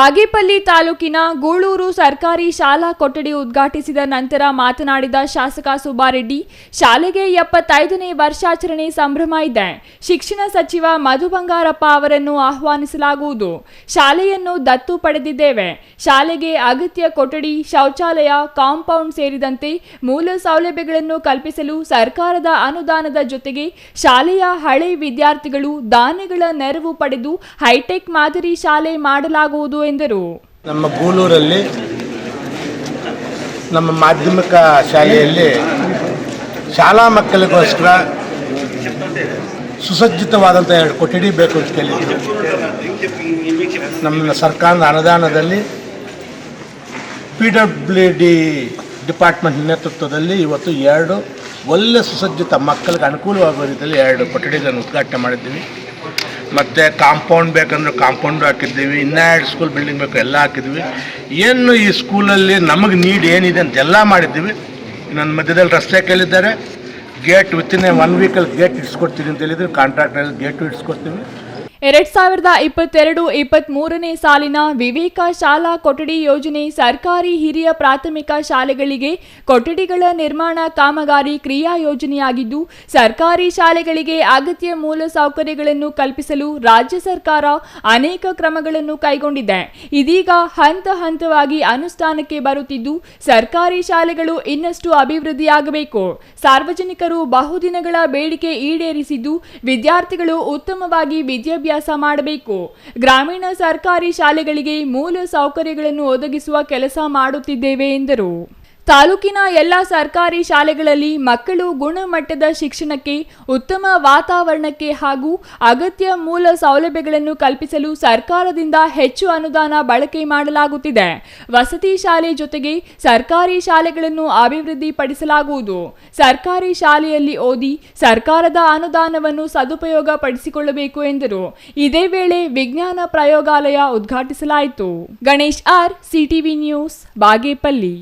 ಬಾಗೇಪಲ್ಲಿ ತಾಲೂಕಿನ ಗೂಳೂರು ಸರ್ಕಾರಿ ಶಾಲಾ ಕೊಠಡಿ ಉದ್ಘಾಟಿಸಿದ ನಂತರ ಮಾತನಾಡಿದ ಶಾಸಕ ಸುಬ್ಬಾರೆಡ್ಡಿ, ಶಾಲೆಗೆ 75ನೇ ವರ್ಷಾಚರಣೆ ಸಂಭ್ರಮ ಇದೆ. ಶಿಕ್ಷಣ ಸಚಿವ ಮಧು ಬಂಗಾರಪ್ಪ ಅವರನ್ನು ಆಹ್ವಾನಿಸಲಾಗುವುದು. ಶಾಲೆಯನ್ನು ದತ್ತು ಪಡೆದಿದ್ದೇವೆ. ಶಾಲೆಗೆ ಅಗತ್ಯ ಕೊಠಡಿ, ಶೌಚಾಲಯ, ಕಾಂಪೌಂಡ್ ಸೇರಿದಂತೆ ಮೂಲ ಸೌಲಭ್ಯಗಳನ್ನು ಕಲ್ಪಿಸಲು ಸರ್ಕಾರದ ಅನುದಾನದ ಜೊತೆಗೆ ಶಾಲೆಯ ಹಳೆ ವಿದ್ಯಾರ್ಥಿಗಳು ದಾನಿಗಳ ನೆರವು ಪಡೆದು ಹೈಟೆಕ್ ಮಾದರಿ ಶಾಲೆ ಮಾಡಲಾಗುವುದು ಎಂದರು. ನಮ್ಮ ಗೂಳೂರಲ್ಲಿ ನಮ್ಮ ಮಾಧ್ಯಮಿಕ ಶಾಲೆಯಲ್ಲಿ ಶಾಲಾ ಮಕ್ಕಳಿಗೋಸ್ಕರ ಸುಸಜ್ಜಿತವಾದಂಥ 2 ಕೊಠಡಿ ಬೇಕು ಅಂತ ಕೇಳಿದ್ರು. ನಮ್ಮ ಸರ್ಕಾರದ ಅನುದಾನದಲ್ಲಿ PWD ಡಿಪಾರ್ಟ್ಮೆಂಟ್ ನೇತೃತ್ವದಲ್ಲಿ ಇವತ್ತು 2 ಒಳ್ಳೆ ಸುಸಜ್ಜಿತ ಮಕ್ಕಳಿಗೆ ಅನುಕೂಲವಾಗುವ ರೀತಿಯಲ್ಲಿ 2 ಕೊಠಡಿಗಳನ್ನು ಉದ್ಘಾಟನೆ ಮಾಡಿದ್ದೀವಿ. ಮತ್ತು ಕಾಂಪೌಂಡ್ ಬೇಕಂದ್ರೆ ಕಾಂಪೌಂಡು ಹಾಕಿದ್ದೀವಿ. ಇನ್ನೂ 2 ಸ್ಕೂಲ್ ಬಿಲ್ಡಿಂಗ್ ಬೇಕು, ಎಲ್ಲ ಹಾಕಿದ್ವಿ. ಏನು ಈ ಸ್ಕೂಲಲ್ಲಿ ನಮಗೆ ನೀಡ್ ಏನಿದೆ ಅಂತೆಲ್ಲ ಮಾಡಿದ್ದೀವಿ. ನನ್ನ ಮಧ್ಯದಲ್ಲಿ ರಸ್ತೆ ಕೇಳಿದ್ದಾರೆ, ಗೇಟ್ ವಿತಿನ್ 1 ವೀಕಲ್ಲಿ ಗೇಟ್ ಇಡಿಸ್ಕೊಡ್ತೀವಿ ಅಂತ ಹೇಳಿದ್ರು. ಕಾಂಟ್ರಾಕ್ಟ್ನಲ್ಲಿ ಗೇಟು ಇಡಿಸ್ಕೊಡ್ತೀವಿ. 2022-23ನೇ ಸಾಲಿನ ವಿವೇಕ ಶಾಲಾ ಕೊಠಡಿ ಯೋಜನೆ ಸರ್ಕಾರಿ ಹಿರಿಯ ಪ್ರಾಥಮಿಕ ಶಾಲೆಗಳಿಗೆ ಕೊಠಡಿಗಳ ನಿರ್ಮಾಣ ಕಾಮಗಾರಿ ಕ್ರಿಯಾ ಯೋಜನೆಯಾಗಿದ್ದು, ಸರ್ಕಾರಿ ಶಾಲೆಗಳಿಗೆ ಅಗತ್ಯ ಮೂಲ ಸೌಕರ್ಯಗಳನ್ನು ಕಲ್ಪಿಸಲು ರಾಜ್ಯ ಸರ್ಕಾರ ಅನೇಕ ಕ್ರಮಗಳನ್ನು ಕೈಗೊಂಡಿದೆ. ಇದೀಗ ಹಂತ ಹಂತವಾಗಿ ಅನುಷ್ಠಾನಕ್ಕೆ ಬರುತ್ತಿದ್ದು, ಸರ್ಕಾರಿ ಶಾಲೆಗಳು ಇನ್ನಷ್ಟು ಅಭಿವೃದ್ಧಿಯಾಗಬೇಕು. ಸಾರ್ವಜನಿಕರು ಬಹುದಿನಗಳ ಬೇಡಿಕೆ ಈಡೇರಿಸಿದ್ದು, ವಿದ್ಯಾರ್ಥಿಗಳು ಉತ್ತಮವಾಗಿ ವಿದ್ಯಾಭ್ಯಾಸ ಮಾಡಬೇಕು. ಗ್ರಾಮೀಣ ಸರ್ಕಾರಿ ಶಾಲೆಗಳಿಗೆ ಮೂಲ ಸೌಕರ್ಯಗಳನ್ನು ಒದಗಿಸುವ ಕೆಲಸ ಮಾಡುತ್ತಿದ್ದೇವೆ ಎಂದರು. ತಾಲೂಕಿನ ಎಲ್ಲ ಸರ್ಕಾರಿ ಶಾಲೆಗಳಲ್ಲಿ ಮಕ್ಕಳು ಗುಣಮಟ್ಟದ ಶಿಕ್ಷಣಕ್ಕೆ, ಉತ್ತಮ ವಾತಾವರಣಕ್ಕೆ ಹಾಗೂ ಅಗತ್ಯ ಮೂಲ ಸೌಲಭ್ಯಗಳನ್ನು ಕಲ್ಪಿಸಲು ಸರ್ಕಾರದಿಂದ ಹೆಚ್ಚು ಅನುದಾನ ಬಳಕೆ ಮಾಡಲಾಗುತ್ತಿದೆ. ವಸತಿ ಶಾಲೆ ಜೊತೆಗೆ ಸರ್ಕಾರಿ ಶಾಲೆಗಳನ್ನು ಅಭಿವೃದ್ಧಿಪಡಿಸಲಾಗುವುದು. ಸರ್ಕಾರಿ ಶಾಲೆಯಲ್ಲಿ ಓದಿ ಸರ್ಕಾರದ ಅನುದಾನವನ್ನು ಸದುಪಯೋಗ ಪಡಿಸಿಕೊಳ್ಳಬೇಕು ಎಂದರು. ಇದೇ ವೇಳೆ ವಿಜ್ಞಾನ ಪ್ರಯೋಗಾಲಯ ಉದ್ಘಾಟಿಸಲಾಯಿತು. Ganesh R, CTV news, Bagepalli.